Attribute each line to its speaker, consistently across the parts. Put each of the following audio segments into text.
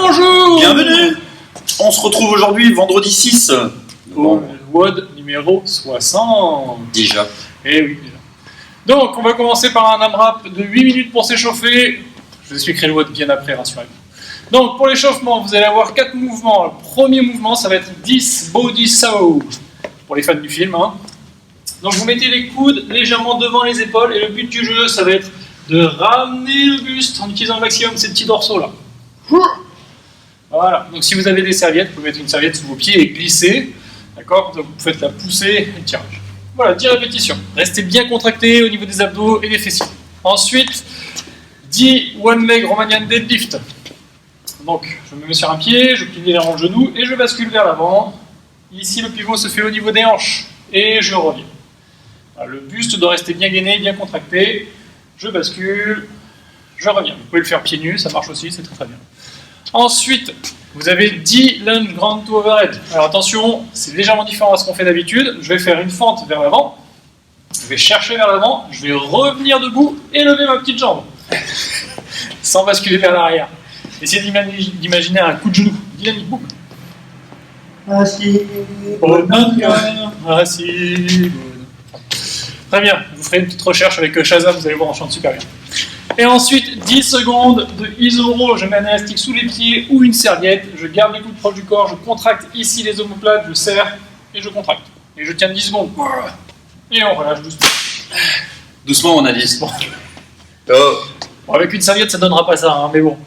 Speaker 1: Bonjour.
Speaker 2: Bienvenue. On se retrouve aujourd'hui, vendredi 6.
Speaker 1: Au WOD numéro 60.
Speaker 2: Déjà.
Speaker 1: Eh oui, déjà. Donc, on va commencer par un AMRAP de 8 minutes pour s'échauffer. Je vous expliquerai le WOD bien après, rassurez-vous. Donc, pour l'échauffement, vous allez avoir 4 mouvements. Le premier mouvement, ça va être 10 body saw. Pour les fans du film. Donc, vous mettez les coudes légèrement devant les épaules. Et le but du jeu, ça va être de ramener le buste en utilisant au maximum ces petits dorsaux là. Voilà, donc si vous avez des serviettes, vous pouvez mettre une serviette sous vos pieds et glisser. D'accord. Donc vous faites la poussée et le tirage. Voilà, 10 répétitions. Restez bien contractés au niveau des abdos et des fessiers. Ensuite, 10 one leg Romanian deadlift. Donc je me mets sur un pied, je plie légèrement le genou et je bascule vers l'avant. Ici le pivot se fait au niveau des hanches et je reviens. Voilà, le buste doit rester bien gainé, bien contracté. Je bascule, je reviens. Vous pouvez le faire pieds nus, ça marche aussi, c'est très très bien. Ensuite, vous avez 10 lunge grand to overhead. Alors attention, c'est légèrement différent à ce qu'on fait d'habitude. Je vais faire une fente vers l'avant, je vais chercher vers l'avant, je vais revenir debout et lever ma petite jambe. Sans basculer vers l'arrière. Essayez d'imaginer un coup de genou. Dynamique, boum.
Speaker 3: Assis.
Speaker 1: Assis. Très bien, vous ferez une petite recherche avec Shazam, vous allez voir, on chante super bien. Et ensuite, 10 secondes de isoro, je mets un élastique sous les pieds ou une serviette, je garde les coudes proches du corps, je contracte ici les omoplates, je serre et je contracte. Et je tiens 10 secondes. Et on relâche doucement.
Speaker 2: Doucement, on a dit.
Speaker 1: Oh. Bon, avec une serviette, ça donnera pas ça, mais bon.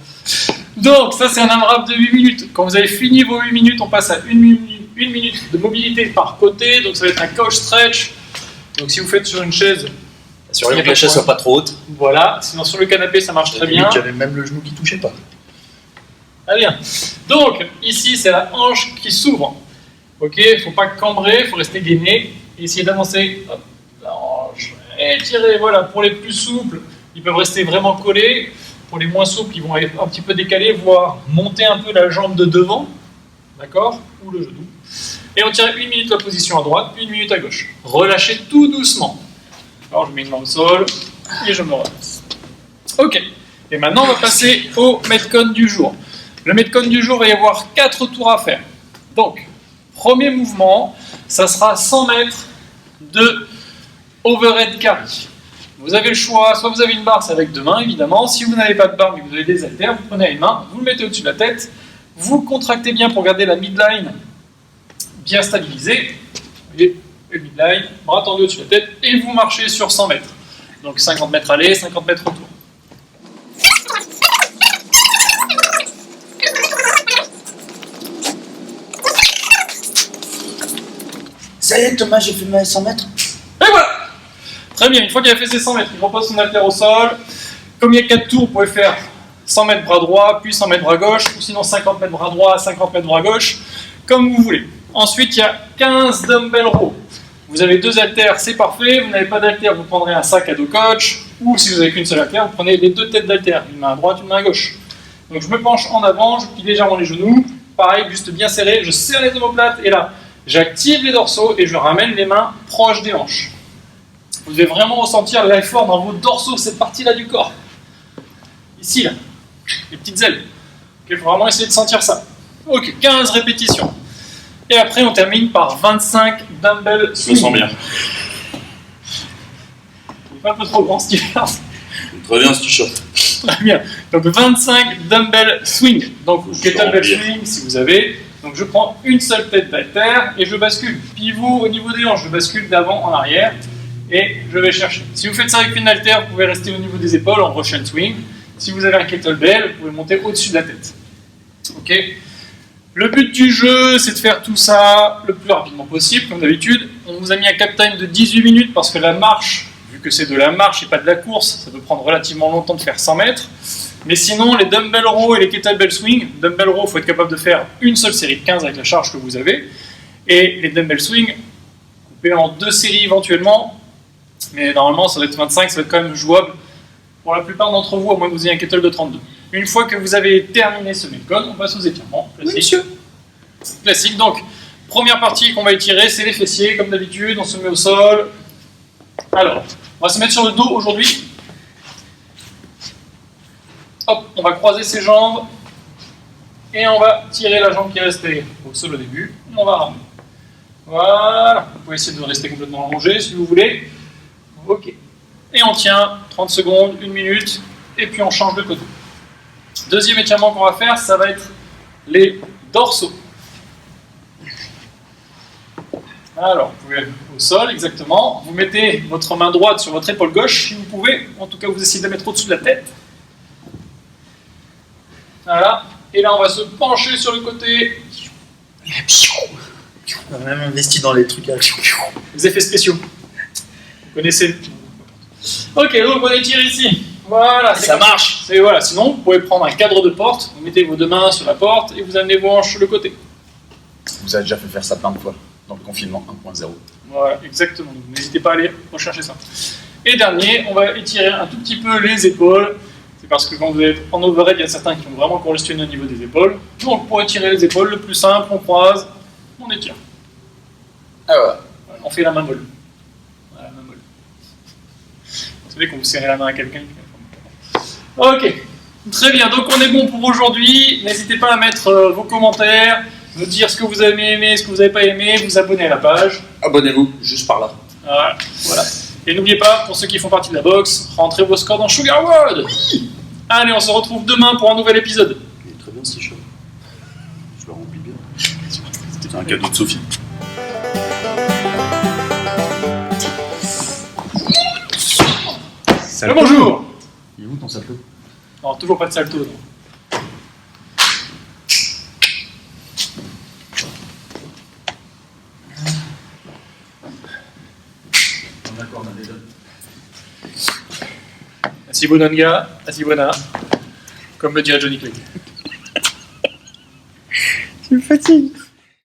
Speaker 1: Donc, ça c'est un AMRAP de 8 minutes. Quand vous avez fini vos 8 minutes, on passe à 1 minute de mobilité par côté, donc ça va être un couch stretch. Donc si vous faites sur une chaise,
Speaker 2: assurez-vous que la chaise soit pas trop haute.
Speaker 1: Voilà, sinon sur le canapé ça marche très bien.
Speaker 3: J'avais même le genou qui touchait pas.
Speaker 1: Très bien. Donc ici c'est la hanche qui s'ouvre. Ok, il ne faut pas cambrer, il faut rester gainé. Et essayer d'avancer. Hop, la hanche. Et tirer, voilà. Pour les plus souples, ils peuvent rester vraiment collés. Pour les moins souples, ils vont être un petit peu décalés, voire monter un peu la jambe de devant. D'accord? Ou le genou. Et on tire 1 minute la position à droite, puis 1 minute à gauche. Relâchez tout doucement. Alors je mets une main au sol et je me relâche. Ok. Et maintenant on va passer au Metcon du jour. Le Metcon du jour, il va y avoir 4 tours à faire. Donc, premier mouvement, ça sera 100 mètres de overhead carry. Vous avez le choix, soit vous avez une barre, c'est avec 2 mains évidemment. Si vous n'avez pas de barre mais que vous avez des haltères, vous prenez à une main, vous le mettez au-dessus de la tête, vous contractez bien pour garder la midline bien stabilisé, vous voyez, le midline, bras tendus au-dessus de la tête, et vous marchez sur 100 mètres. Donc 50 mètres aller, 50 mètres retour.
Speaker 3: Ça y est, Thomas, j'ai fait mes 100 mètres.
Speaker 1: Et voilà. Très bien, une fois qu'il a fait ses 100 mètres, il repose son haltère au sol. Comme il y a 4 tours, vous pouvez faire 100 mètres bras droit, puis 100 mètres bras gauche, ou sinon 50 mètres bras droit, 50 mètres bras gauche, comme vous voulez. Ensuite, il y a 15 dumbbell row. Vous avez 2 haltères, c'est parfait. Vous n'avez pas d'haltère, vous prendrez un sac à dos coach. Ou si vous n'avez qu'une seule haltère, vous prenez les 2 têtes d'haltère, une main à droite, une main à gauche. Donc je me penche en avant, je plie légèrement les genoux. Pareil, buste bien serré, je serre les omoplates. Et là, j'active les dorsaux et je ramène les mains proches des hanches. Vous devez vraiment ressentir l'effort dans vos dorsaux, cette partie-là du corps. Ici, là, les petites ailes. Il faut vraiment essayer de sentir ça. Ok, 15 répétitions. Et après, on termine par 25 dumbbell swing.
Speaker 2: Je me sens bien.
Speaker 1: Il n'est pas un peu trop grand ce t-shirt.
Speaker 2: Très bien ce t-shirt.
Speaker 1: Très bien. Donc 25 dumbbell swing. Donc kettlebell swing si vous avez. Donc je prends une seule tête d'haltère et je bascule. Pivot au niveau des hanches, je bascule d'avant en arrière et je vais chercher. Si vous faites ça avec une haltère, vous pouvez rester au niveau des épaules en Russian swing. Si vous avez un kettlebell, vous pouvez monter au-dessus de la tête. Ok. Le but du jeu, c'est de faire tout ça le plus rapidement possible, comme d'habitude. On vous a mis un cap time de 18 minutes parce que la marche, vu que c'est de la marche et pas de la course, ça peut prendre relativement longtemps de faire 100 mètres. Mais sinon, les dumbbell row et les kettlebell swing, dumbbell row, il faut être capable de faire une seule série de 15 avec la charge que vous avez. Et les dumbbell swing, coupés en 2 séries éventuellement. Mais normalement, ça va être 25, ça va être quand même jouable pour la plupart d'entre vous, à moins que vous ayez un kettle de 32. Une fois que vous avez terminé ce Metcon, on passe aux étirements. Classique. Oui, monsieur. Classique. Donc, première partie qu'on va étirer, c'est les fessiers, comme d'habitude. On se met au sol. Alors, on va se mettre sur le dos aujourd'hui. Hop, on va croiser ses jambes. Et on va tirer la jambe qui est restée au sol au début. On va ramener. Voilà. Vous pouvez essayer de rester complètement allongé si vous voulez. Ok. Et on tient 30 secondes, 1 minute, et puis on change de côté. Deuxième étirement qu'on va faire, ça va être les dorsaux. Alors, vous pouvez au sol, exactement. Vous mettez votre main droite sur votre épaule gauche, si vous pouvez. En tout cas, vous essayez de la mettre au-dessus de la tête. Voilà. Et là, on va se pencher sur le côté.
Speaker 3: On a même investi dans les trucs à...
Speaker 1: Les effets spéciaux. Vous connaissez. Ok, donc on étire ici. Voilà,
Speaker 2: Ça marche.
Speaker 1: Voilà. Sinon, vous pouvez prendre un cadre de porte, vous mettez vos deux mains sur la porte et vous amenez vos hanches sur le côté.
Speaker 3: Vous avez déjà fait faire ça plein de fois, dans le confinement 1.0.
Speaker 1: Voilà, exactement. Donc, n'hésitez pas à aller rechercher ça. Et dernier, on va étirer un tout petit peu les épaules. C'est parce que quand vous êtes en overhead, il y a certains qui ont vraiment congestionné au niveau des épaules. Donc, pour étirer les épaules, le plus simple, on croise, on étire.
Speaker 3: Ah ouais.
Speaker 1: Voilà, on fait la main molle. Voilà, la main molle. Vous savez quand vous serrez la main à quelqu'un. Ok, très bien. Donc, on est bon pour aujourd'hui. N'hésitez pas à mettre vos commentaires, me dire ce que vous avez aimé, ce que vous n'avez pas aimé, vous abonner à la page.
Speaker 2: Abonnez-vous, juste par là.
Speaker 1: Voilà. Et n'oubliez pas, pour ceux qui font partie de la boxe, rentrez vos scores dans Sugar World. Oui. Allez, on se retrouve demain pour un nouvel épisode.
Speaker 2: Il est très bien ce t-shirt. Je le remplis bien. C'était un cadeau de Sophie.
Speaker 1: Bonjour.
Speaker 3: Il est où ton salto?
Speaker 1: Non, toujours pas de salto. Non.
Speaker 3: D'accord, on a des donnes.
Speaker 1: Asibonanga, Asibona, comme le dirait Johnny Clegg.
Speaker 3: Tu me fatigues.